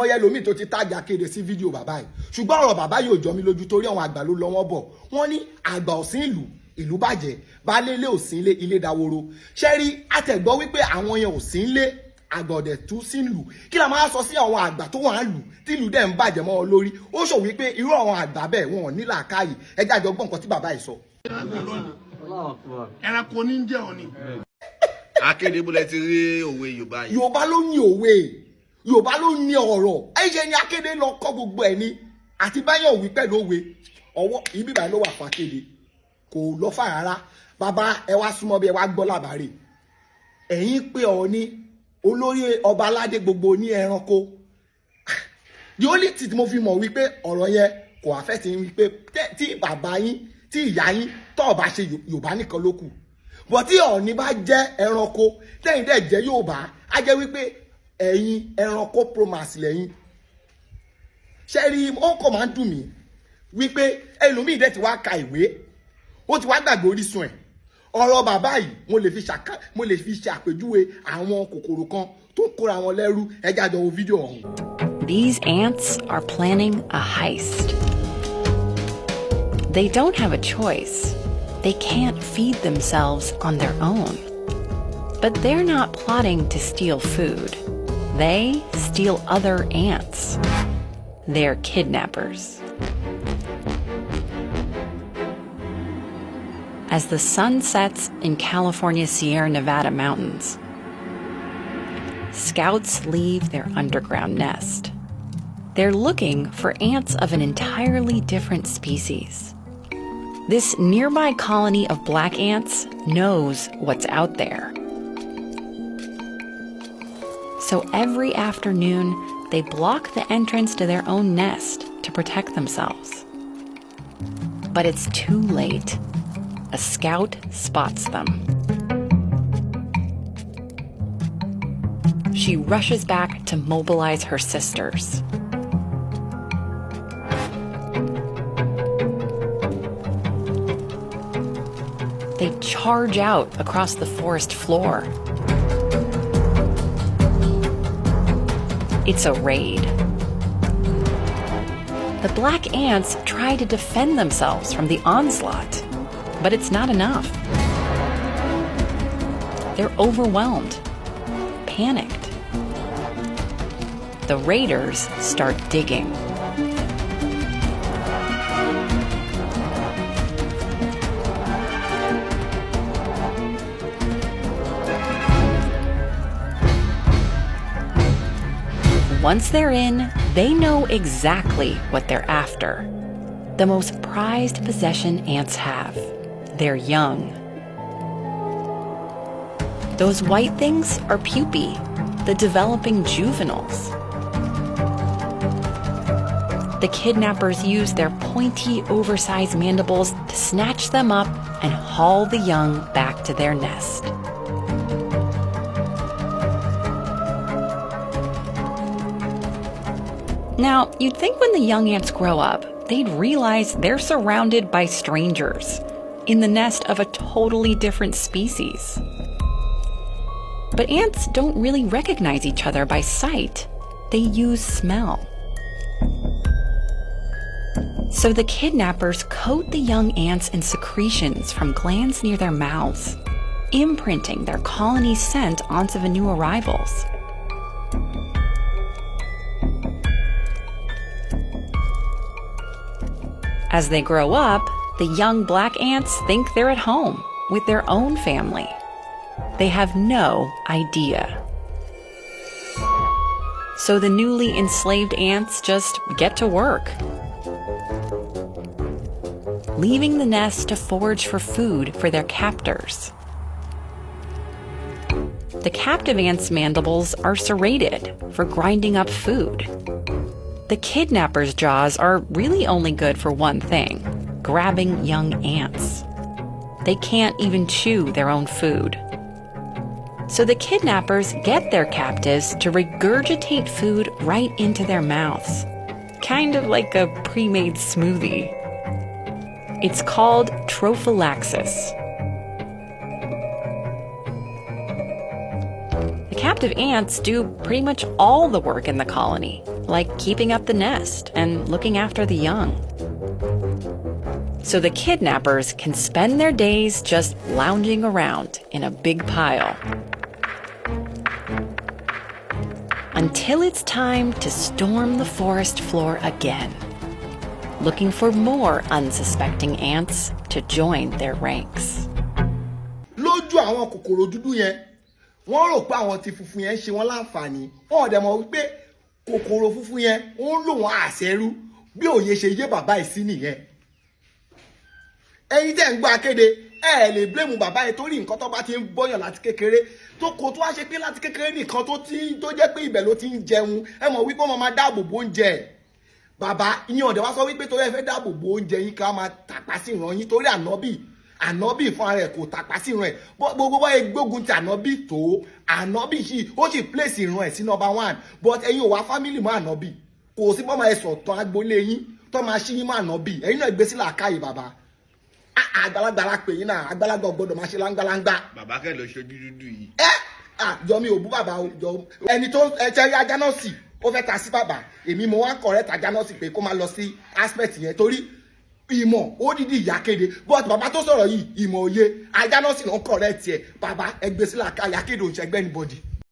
àìmọye ẹlòmíì tó ti tájà Akede sí fídíò bàbá yìí ṣùgbọ́n ọ̀rọ̀ bàbá yìí ò jọ mí lójú torí àwọn àgbà ló lọ wọ́n bọ̀ wọ́n ní àgbà òsín ìlú bàjẹ́ baálé ilé òsín ilé daworo ṣé rí àtẹ̀gbọ́ wípé àwọn yẹn òsín ilé àgbà ọ̀dẹ̀ tú sí ìlú kí la máa sọ sí àwọn àgbà tó wà ń lù tí ìlú dẹ̀ ń bàjẹ́ mọ́ ọ lórí ó ṣò wípé irú àwọn àgbà bẹ́ẹ̀ wọn ò ní làákàyè ẹjẹ́ àjọgbọ́n nǹkan tí bàbá yìí sọ. ẹranko ní ń jẹ́ Ooni. Akede bólẹ̀ ti rí òwe Yorùbá yìí. Yorùbá ló ní òwe Yorùbá ló ní ọ̀rọ̀ ẹ̀yẹ ni Akede lọ kọ́ gbogbo ẹ̀ ni àti báyọ̀ wí pẹ̀lú òwe ọwọ́ ibi báyìí ló wà fún Akede kò lọ fà rárá bàbá ẹ wá súnmọ́ bí ẹ wá gbọ́ làbárè ẹ̀yin pé Ooni olórí ọba aládé gbogbo ní ẹranko the only thing tí mo fi mọ̀ wípé ọ̀rọ̀ yẹn kò àfẹ́ ti wípé tí bàbá yín tí ìyá yín tó bá ṣe Yorùbá nìkan ló kù bọ̀ tí Ooni bá jẹ́ ẹranko tẹ́yìn dẹ̀ jẹ́ Yorùbá á jẹ́ wípé ẹ̀yin ẹranko promax lẹ́yìn ṣe rí ó kọ̀ máa ń dùn mí wípé ẹlòmíì dẹ̀ ti wá ka ìwé ó ti wá gbàgbé orísun ẹ̀ ọ̀rọ̀ bàbá yìí mo lè fi ṣàpèjúwe àwọn kòkòrò kan tó kóra wọn lẹ́rú ẹjá jọ wo fídíò ọ̀hún. These ants are planning a heist. They don't have a choice. They can't feed themselves on their own. But they're not plotting to steal food. They steal other ants. They're kidnappers. As the sun sets in California's Sierra Nevada mountains, scouts leave their underground nest. They're looking for ants of an entirely different species. This nearby colony of black ants knows what's out there. So every afternoon, they block the entrance to their own nest to protect themselves. But it's too late. A scout spots them. She rushes back to mobilize her sisters. They charge out across the forest floor. It's a raid. The black ants try to defend themselves from the onslaught, but it's not enough. They're overwhelmed, panicked. The raiders start digging. Once they're in, they know exactly what they're after. The most prized possession ants have. They're young. Those white things are pupae, the developing juveniles. The kidnappers use their pointy, oversized mandibles to snatch them up and haul the young back to their nest. Now, you'd think when the young ants grow up, they'd realize they're surrounded by strangers in the nest of a totally different species. But ants don't really recognize each other by sight. They use smell. So the kidnappers coat the young ants in secretions from glands near their mouths, imprinting their colony's scent onto the new arrivals. As they grow up, the young black ants think they're at home with their own family. They have no idea. So the newly enslaved ants just get to work, leaving the nest to forage for food for their captors. The captive ants' mandibles are serrated for grinding up food. The kidnappers' jaws are really only good for one thing: grabbing young ants. They can't even chew their own food. So the kidnappers get their captives to regurgitate food right into their mouths, kind of like a pre-made smoothie. It's called trophallaxis. The adoptive aunts do pretty much all the work in the colony, like keeping up the nest and looking after the young. So the kidnappers can spend their days just lounging around in a big pile. Until it's time to storm the forest floor again, looking for more unsuspecting ants to join their ranks. Lójú àwọn kòkòrò dúdú yẹn, wọ́n rò pé àwọn tí funfun yẹn ṣe wọ́n láǹfààní. Wọ́n dẹ̀ mọ̀ wípé kòkòrò funfun yẹn ó ń lò wọ́n àṣẹrú bí òye ṣe yé bàbá yìí sí nìyẹn. Ẹ̀yin tẹ́ ń gbọ́ Akéde, ẹ lè blame bàbá yìí torí nǹkan tó bá ti ń bọ́yàn láti kékeré tó kò tó wá ṣe pé láti kékeré nìkan tó jẹ́ pé ibẹ̀ ló ti ń jẹun. Ẹ mọ̀ wípé wọ́n máa dáàbò bo oúnjẹ. Bàbá ìyẹn ọ̀dẹ̀ wá sọ wípé torí ẹ fẹ́ dáàbò bo oúnjẹ yín ká máa tàpá sí ìran yín torí ànábì fún ara ẹ̀ kò tàpá sí ìran ẹ̀ gbogbo báyìí gbógun ti ànábì tó ànábì yìí ó sì place ìran ẹ̀ sí number 1 but ẹ̀yin ò wá family mọ́ ànábì kò sí bọ́mọ ẹ̀ sọ̀tàn agboolé yín tó máa ṣí yín mọ́ ànábì ẹ̀yin náà gbé sílẹ̀ àkáyè bàbá àgbàlagbà la pè yín náà àgbàlagbà gbọ́dọ̀ máa ṣe láńgbàláńgbà. Bàbá kẹ́ lọ ṣojú dúdú yìí. Jọ mi ò bú bàbá o jọ ẹni tó ẹ̀ṣẹ̀ rí ajá náà sì ó fẹ́ ta sí bàbá èmi mo wá correct ajá náà sì pé kó máa lọ sí aspect yẹn torí ìmọ̀ ó dídí ìyá Akéde but bàbá tó sọ̀rọ̀ yìí ìmọ̀ òye ajá náà sì ló ń correct ẹ̀ bàbá ẹgbẹ́ sílẹ̀ àkáyè Akéde òun ṣẹgbẹ́ anybody.